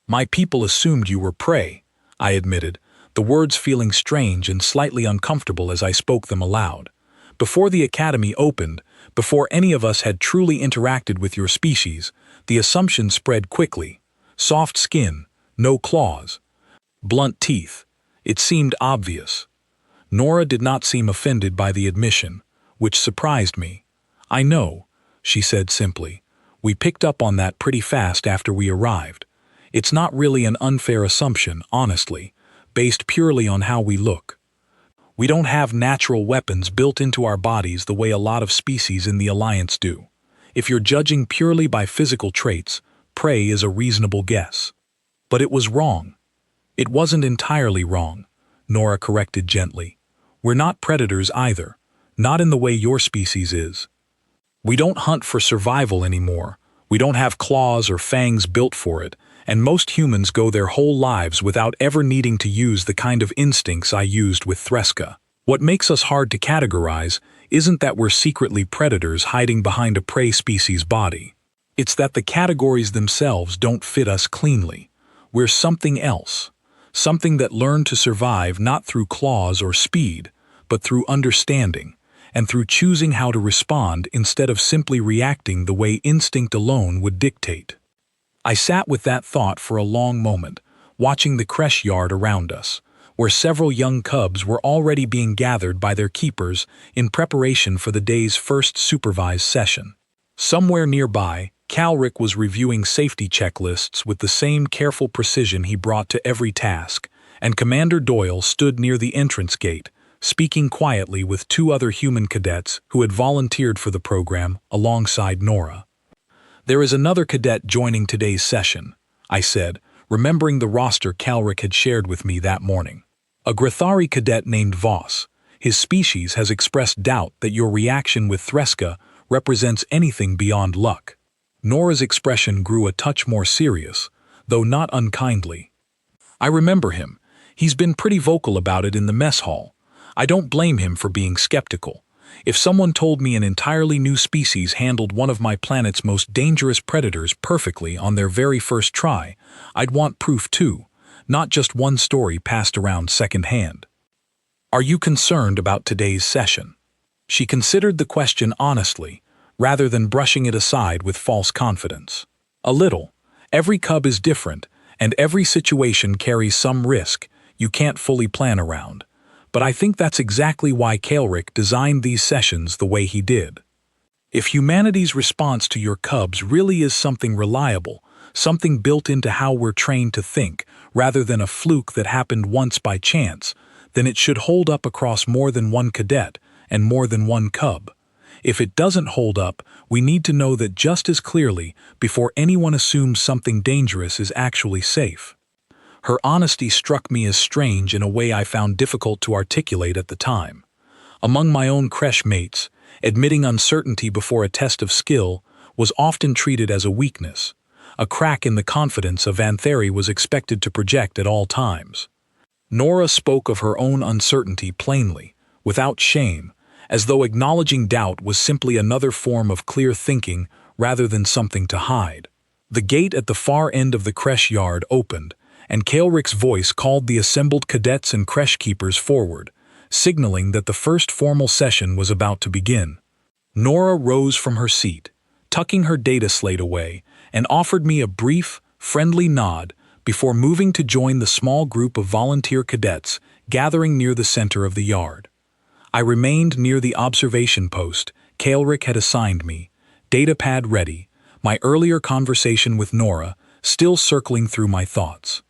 "My people assumed you were prey," I admitted, the words feeling strange and slightly uncomfortable as I spoke them aloud. "Before the academy opened, before any of us had truly interacted with your species, the assumption spread quickly. Soft skin, no claws, blunt teeth. It seemed obvious." Nora did not seem offended by the admission, which surprised me. "I know," she said simply. "We picked up on that pretty fast after we arrived. It's not really an unfair assumption, honestly, based purely on how we look. We don't have natural weapons built into our bodies the way a lot of species in the Alliance do. If you're judging purely by physical traits, prey is a reasonable guess." "But it was wrong." "It wasn't entirely wrong," Nora corrected gently. "We're not predators either, not in the way your species is. We don't hunt for survival anymore. We don't have claws or fangs built for it, and most humans go their whole lives without ever needing to use the kind of instincts I used with Threska. What makes us hard to categorize isn't that we're secretly predators hiding behind a prey species body. It's that the categories themselves don't fit us cleanly. We're something else, something that learned to survive not through claws or speed, but through understanding, and through choosing how to respond instead of simply reacting the way instinct alone would dictate." I sat with that thought for a long moment, watching the creche yard around us, where several young cubs were already being gathered by their keepers in preparation for the day's first supervised session. Somewhere nearby, Calric was reviewing safety checklists with the same careful precision he brought to every task, and Commander Doyle stood near the entrance gate, speaking quietly with two other human cadets who had volunteered for the program alongside Nora. "There is another cadet joining today's session," I said, remembering the roster Calric had shared with me that morning. "A Grathari cadet named Voss. His species has expressed doubt that your reaction with Threska represents anything beyond luck." Nora's expression grew a touch more serious, though not unkindly. "I remember him. He's been pretty vocal about it in the mess hall. I don't blame him for being skeptical. If someone told me an entirely new species handled one of my planet's most dangerous predators perfectly on their very first try, I'd want proof too, not just one story passed around secondhand." "Are you concerned about today's session?" She considered the question honestly, rather than brushing it aside with false confidence. "A little. Every cub is different, and every situation carries some risk you can't fully plan around. But I think that's exactly why Calric designed these sessions the way he did. If humanity's response to your cubs really is something reliable, something built into how we're trained to think, rather than a fluke that happened once by chance, then it should hold up across more than one cadet and more than one cub. If it doesn't hold up, we need to know that just as clearly before anyone assumes something dangerous is actually safe." Her honesty struck me as strange in a way I found difficult to articulate at the time. Among my own creche mates, admitting uncertainty before a test of skill was often treated as a weakness, a crack in the confidence a Vantheri was expected to project at all times. Nora spoke of her own uncertainty plainly, without shame, as though acknowledging doubt was simply another form of clear thinking rather than something to hide. The gate at the far end of the creche yard opened, and Calric's voice called the assembled cadets and creche keepers forward, signaling that the first formal session was about to begin. Nora rose from her seat, tucking her data slate away, and offered me a brief, friendly nod before moving to join the small group of volunteer cadets gathering near the center of the yard. I remained near the observation post Calric had assigned me, datapad ready, my earlier conversation with Nora still circling through my thoughts.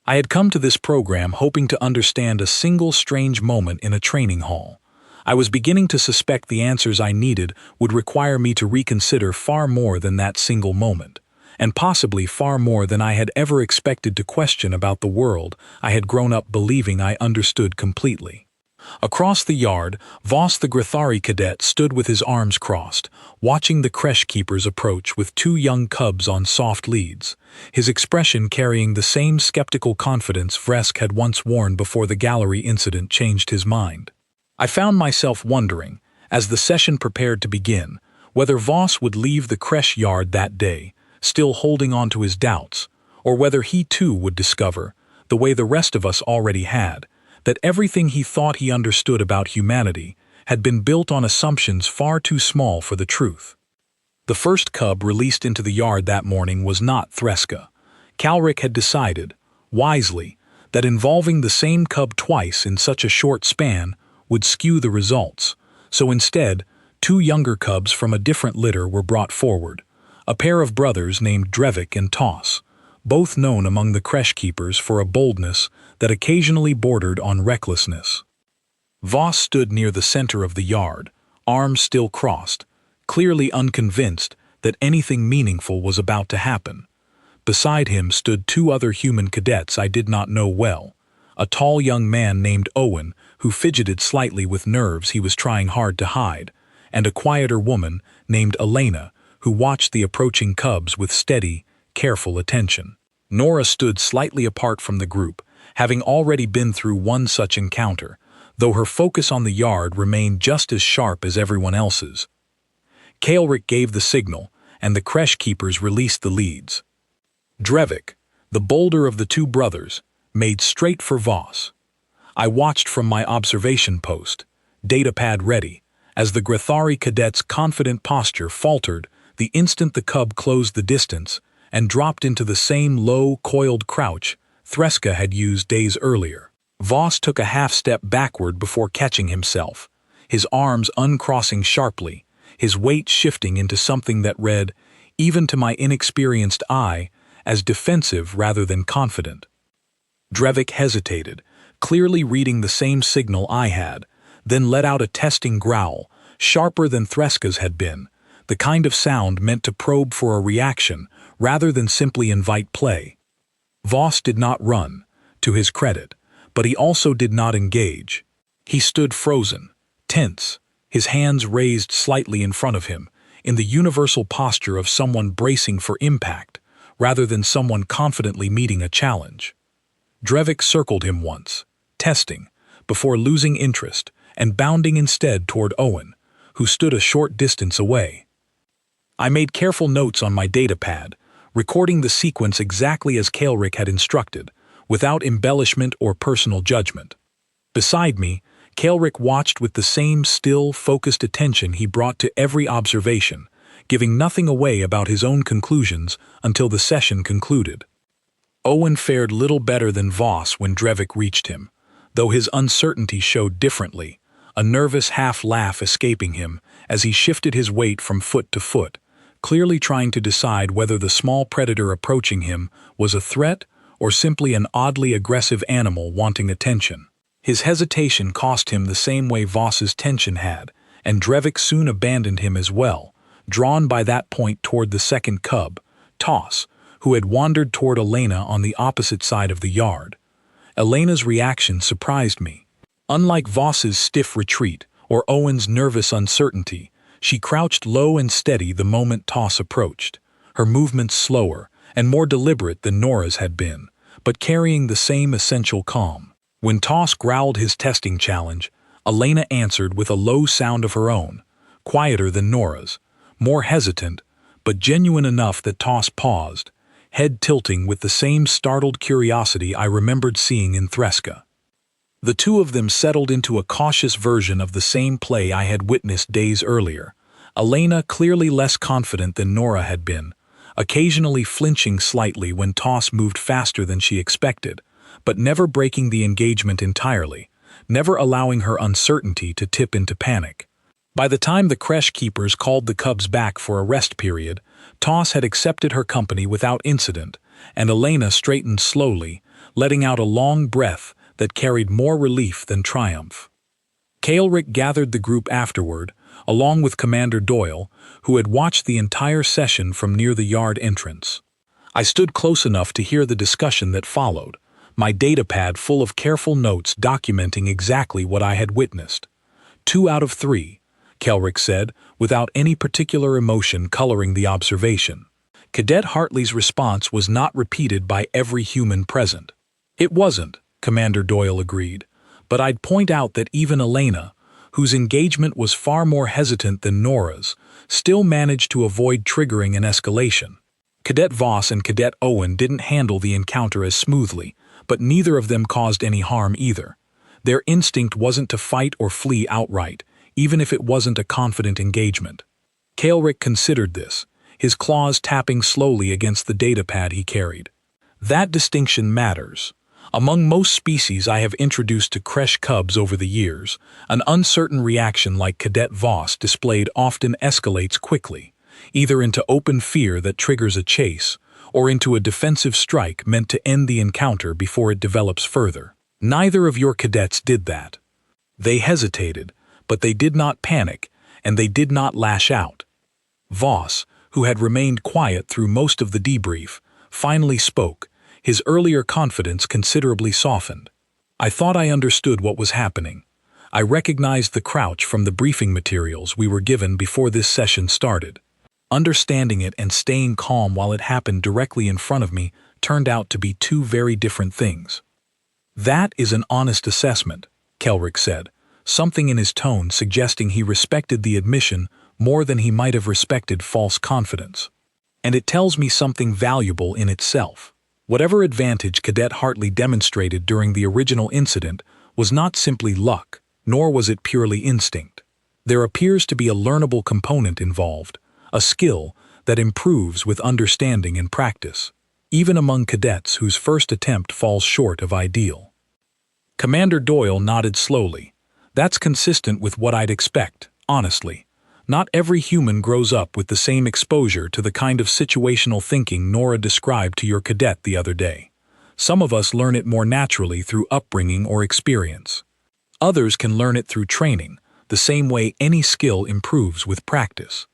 I had come to this program hoping to understand a single strange moment in a training hall. I was beginning to suspect the answers I needed would require me to reconsider far more than that single moment, and possibly far more than I had ever expected to question about the world I had grown up believing I understood completely. Across the yard, Voss the Grithari cadet stood with his arms crossed, watching the creche keepers approach with two young cubs on soft leads, his expression carrying the same skeptical confidence Vresk had once worn before the gallery incident changed his mind. I found myself wondering, as the session prepared to begin, whether Voss would leave the creche yard that day, still holding on to his doubts, or whether he too would discover, the way the rest of us already had, that everything he thought he understood about humanity had been built on assumptions far too small for the truth. The first cub released into the yard that morning was not Threska. Calric had decided, wisely, that involving the same cub twice in such a short span would skew the results, so instead, two younger cubs from a different litter were brought forward, a pair of brothers named Drevik and Toss, both known among the creche keepers for a boldness that occasionally bordered on recklessness. Voss stood near the center of the yard, arms still crossed, clearly unconvinced that anything meaningful was about to happen. Beside him stood two other human cadets I did not know well, a tall young man named Owen who fidgeted slightly with nerves he was trying hard to hide, and a quieter woman named Elena who watched the approaching cubs with steady, careful attention. Nora stood slightly apart from the group, having already been through one such encounter, though her focus on the yard remained just as sharp as everyone else's. Calric gave the signal, and the creche keepers released the leads. Drevik, the bolder of the two brothers, made straight for Voss. I watched from my observation post, datapad ready, as the Grithari cadet's confident posture faltered the instant the cub closed the distance and dropped into the same low, coiled crouch Threska had used days earlier. Voss took a half-step backward before catching himself, his arms uncrossing sharply, his weight shifting into something that read, even to my inexperienced eye, as defensive rather than confident. Drevik hesitated, clearly reading the same signal I had, then let out a testing growl, sharper than Threska's had been, the kind of sound meant to probe for a reaction rather than simply invite play. Voss did not run, to his credit, but he also did not engage. He stood frozen, tense, his hands raised slightly in front of him, in the universal posture of someone bracing for impact, rather than someone confidently meeting a challenge. Drevik circled him once, testing, before losing interest and bounding instead toward Owen, who stood a short distance away. I made careful notes on my datapad, recording the sequence exactly as Calric had instructed, without embellishment or personal judgment. Beside me, Calric watched with the same still, focused attention he brought to every observation, giving nothing away about his own conclusions until the session concluded. Owen fared little better than Voss when Drevik reached him, though his uncertainty showed differently, a nervous half-laugh escaping him as he shifted his weight from foot to foot, clearly trying to decide whether the small predator approaching him was a threat or simply an oddly aggressive animal wanting attention. His hesitation cost him the same way Voss's tension had, and Drevik soon abandoned him as well, drawn by that point toward the second cub, Toss, who had wandered toward Elena on the opposite side of the yard. Elena's reaction surprised me. Unlike Voss's stiff retreat or Owen's nervous uncertainty, she crouched low and steady the moment Toss approached, her movements slower and more deliberate than Nora's had been, but carrying the same essential calm. When Toss growled his testing challenge, Elena answered with a low sound of her own, quieter than Nora's, more hesitant, but genuine enough that Toss paused, head tilting with the same startled curiosity I remembered seeing in Threska. The two of them settled into a cautious version of the same play I had witnessed days earlier, Elena clearly less confident than Nora had been, occasionally flinching slightly when Toss moved faster than she expected, but never breaking the engagement entirely, never allowing her uncertainty to tip into panic. By the time the creche keepers called the cubs back for a rest period, Toss had accepted her company without incident, and Elena straightened slowly, letting out a long breath that carried more relief than triumph. Calric gathered the group afterward, along with Commander Doyle, who had watched the entire session from near the yard entrance. I stood close enough to hear the discussion that followed, my datapad full of careful notes documenting exactly what I had witnessed. 2 out of 3, Kelrick said, without any particular emotion coloring the observation. Cadet Hartley's response was not repeated by every human present. It wasn't, Commander Doyle agreed, but I'd point out that even Elena, whose engagement was far more hesitant than Nora's, still managed to avoid triggering an escalation. Cadet Voss and Cadet Owen didn't handle the encounter as smoothly, but neither of them caused any harm either. Their instinct wasn't to fight or flee outright, even if it wasn't a confident engagement. Kelrick considered this, his claws tapping slowly against the datapad he carried. That distinction matters. Among most species I have introduced to creche cubs over the years, an uncertain reaction like Cadet Voss displayed often escalates quickly, either into open fear that triggers a chase, or into a defensive strike meant to end the encounter before it develops further. Neither of your cadets did that. They hesitated, but they did not panic, and they did not lash out. Voss, who had remained quiet through most of the debrief, finally spoke, his earlier confidence considerably softened. I thought I understood what was happening. I recognized the crouch from the briefing materials we were given before this session started. Understanding it and staying calm while it happened directly in front of me turned out to be 2 very different things. That is an honest assessment, Kelrick said, something in his tone suggesting he respected the admission more than he might have respected false confidence. And it tells me something valuable in itself. Whatever advantage Cadet Hartley demonstrated during the original incident was not simply luck, nor was it purely instinct. There appears to be a learnable component involved, a skill that improves with understanding and practice, even among cadets whose first attempt falls short of ideal. Commander Doyle nodded slowly. That's consistent with what I'd expect, honestly. Not every human grows up with the same exposure to the kind of situational thinking Nora described to your cadet the other day. Some of us learn it more naturally through upbringing or experience. Others can learn it through training, the same way any skill improves with practice.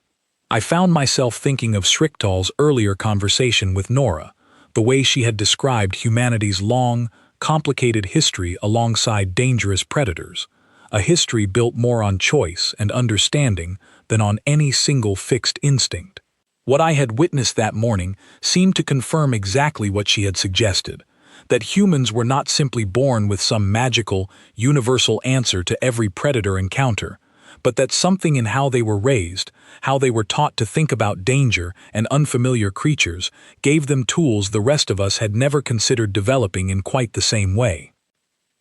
I found myself thinking of Schrichtal's earlier conversation with Nora, the way she had described humanity's long, complicated history alongside dangerous predators, a history built more on choice and understanding than on any single fixed instinct. What I had witnessed that morning seemed to confirm exactly what she had suggested, that humans were not simply born with some magical, universal answer to every predator encounter, but that something in how they were raised, how they were taught to think about danger and unfamiliar creatures, gave them tools the rest of us had never considered developing in quite the same way.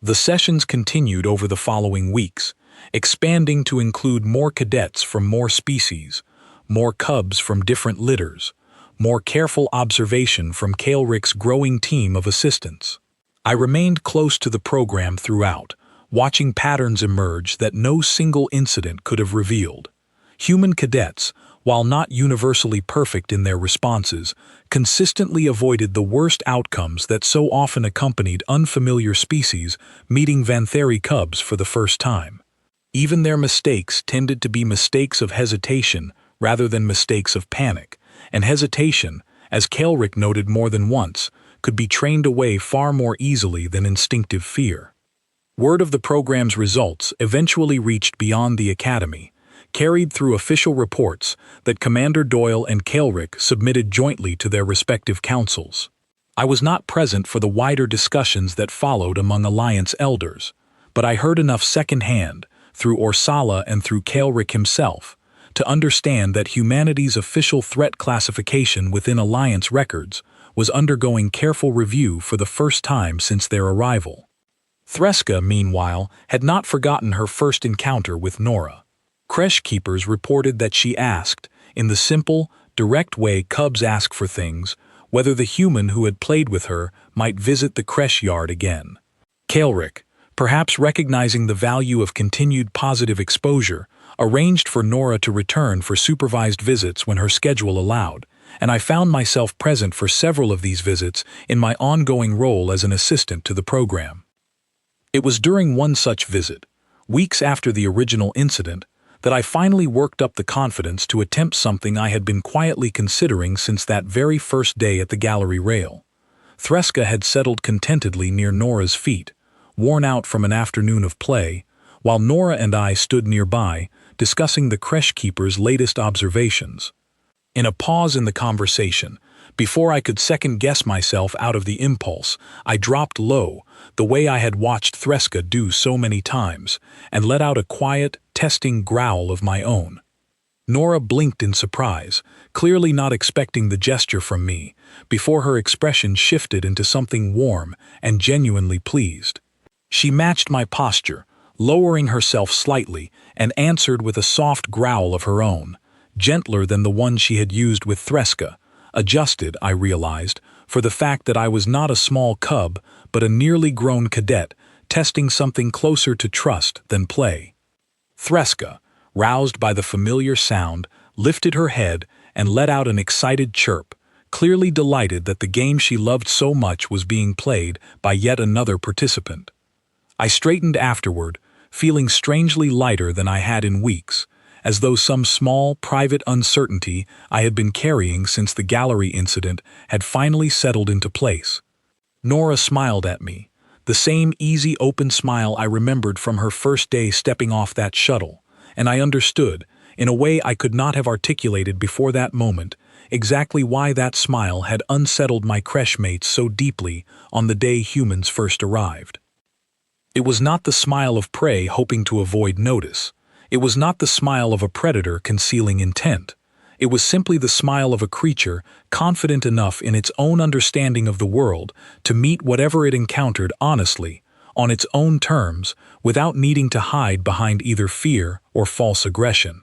The sessions continued over the following weeks, expanding to include more cadets from more species, more cubs from different litters, more careful observation from Kelrick's growing team of assistants. I remained close to the program throughout, watching patterns emerge that no single incident could have revealed. Human cadets, while not universally perfect in their responses, consistently avoided the worst outcomes that so often accompanied unfamiliar species meeting Vantheri cubs for the first time. Even their mistakes tended to be mistakes of hesitation rather than mistakes of panic, and hesitation, as Kelrick noted more than once, could be trained away far more easily than instinctive fear. Word of the program's results eventually reached beyond the Academy, carried through official reports that Commander Doyle and Kelrick submitted jointly to their respective councils. I was not present for the wider discussions that followed among Alliance elders, but I heard enough secondhand, through Orsala and through Kelrick himself, to understand that humanity's official threat classification within Alliance records was undergoing careful review for the first time since their arrival. Threska, meanwhile, had not forgotten her first encounter with Nora. Creche keepers reported that she asked, in the simple, direct way cubs ask for things, whether the human who had played with her might visit the creche yard again. Kelrick, perhaps recognizing the value of continued positive exposure, arranged for Nora to return for supervised visits when her schedule allowed, and I found myself present for several of these visits in my ongoing role as an assistant to the program. It was during one such visit, weeks after the original incident, that I finally worked up the confidence to attempt something I had been quietly considering since that very first day at the gallery rail. Threska had settled contentedly near Nora's feet, worn out from an afternoon of play, while Nora and I stood nearby, discussing the creche keeper's latest observations. In a pause in the conversation, before I could second-guess myself out of the impulse, I dropped low, the way I had watched Threska do so many times, and let out a quiet, testing growl of my own. Nora blinked in surprise, clearly not expecting the gesture from me, before her expression shifted into something warm and genuinely pleased. She matched my posture, lowering herself slightly, and answered with a soft growl of her own, gentler than the one she had used with Threska, adjusted, I realized, for the fact that I was not a small cub, but a nearly grown cadet, testing something closer to trust than play. Threska, roused by the familiar sound, lifted her head and let out an excited chirp, clearly delighted that the game she loved so much was being played by yet another participant. I straightened afterward, feeling strangely lighter than I had in weeks, as though some small, private uncertainty I had been carrying since the gallery incident had finally settled into place. Nora smiled at me, the same easy, open smile I remembered from her first day stepping off that shuttle, and I understood, in a way I could not have articulated before that moment, exactly why that smile had unsettled my creche mates so deeply on the day humans first arrived. It was not the smile of prey hoping to avoid notice. It was not the smile of a predator concealing intent. It was simply the smile of a creature confident enough in its own understanding of the world to meet whatever it encountered honestly, on its own terms, without needing to hide behind either fear or false aggression.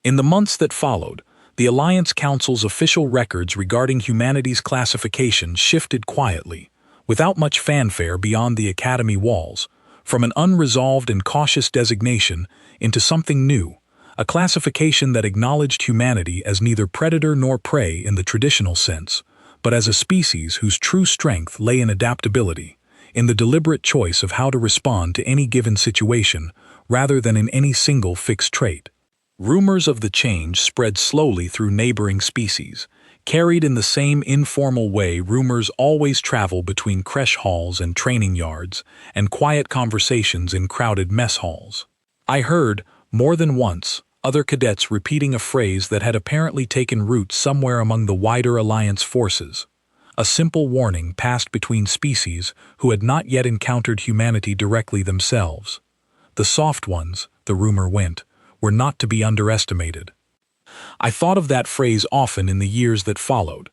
In the months that followed, the Alliance Council's official records regarding humanity's classification shifted quietly, without much fanfare beyond the Academy walls, from an unresolved and cautious designation into something new, a classification that acknowledged humanity as neither predator nor prey in the traditional sense, but as a species whose true strength lay in adaptability, in the deliberate choice of how to respond to any given situation rather than in any single fixed trait. Rumors of the change spread slowly through neighboring species, carried in the same informal way rumors always travel between creche halls and training yards, and quiet conversations in crowded mess halls. I heard, more than once, other cadets repeating a phrase that had apparently taken root somewhere among the wider Alliance forces, a simple warning passed between species who had not yet encountered humanity directly themselves. The soft ones, the rumor went, were not to be underestimated. I thought of that phrase often in the years that followed,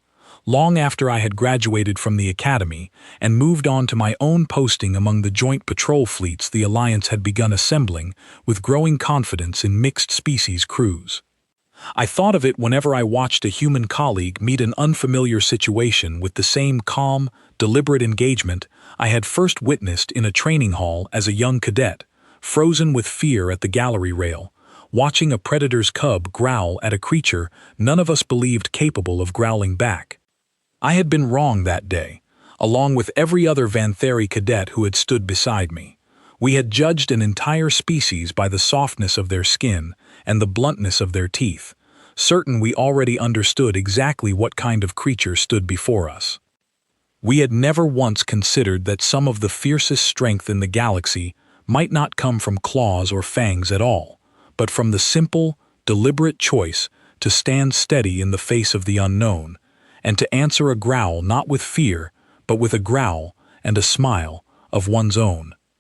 long after I had graduated from the Academy and moved on to my own posting among the joint patrol fleets the Alliance had begun assembling with growing confidence in mixed-species crews. I thought of it whenever I watched a human colleague meet an unfamiliar situation with the same calm, deliberate engagement I had first witnessed in a training hall as a young cadet, frozen with fear at the gallery rail, watching a predator's cub growl at a creature none of us believed capable of growling back. I had been wrong that day, along with every other Vantheri cadet who had stood beside me. We had judged an entire species by the softness of their skin and the bluntness of their teeth, certain we already understood exactly what kind of creature stood before us. We had never once considered that some of the fiercest strength in the galaxy might not come from claws or fangs at all, but from the simple, deliberate choice to stand steady in the face of the unknown, and to answer a growl not with fear, but with a growl and a smile of one's own.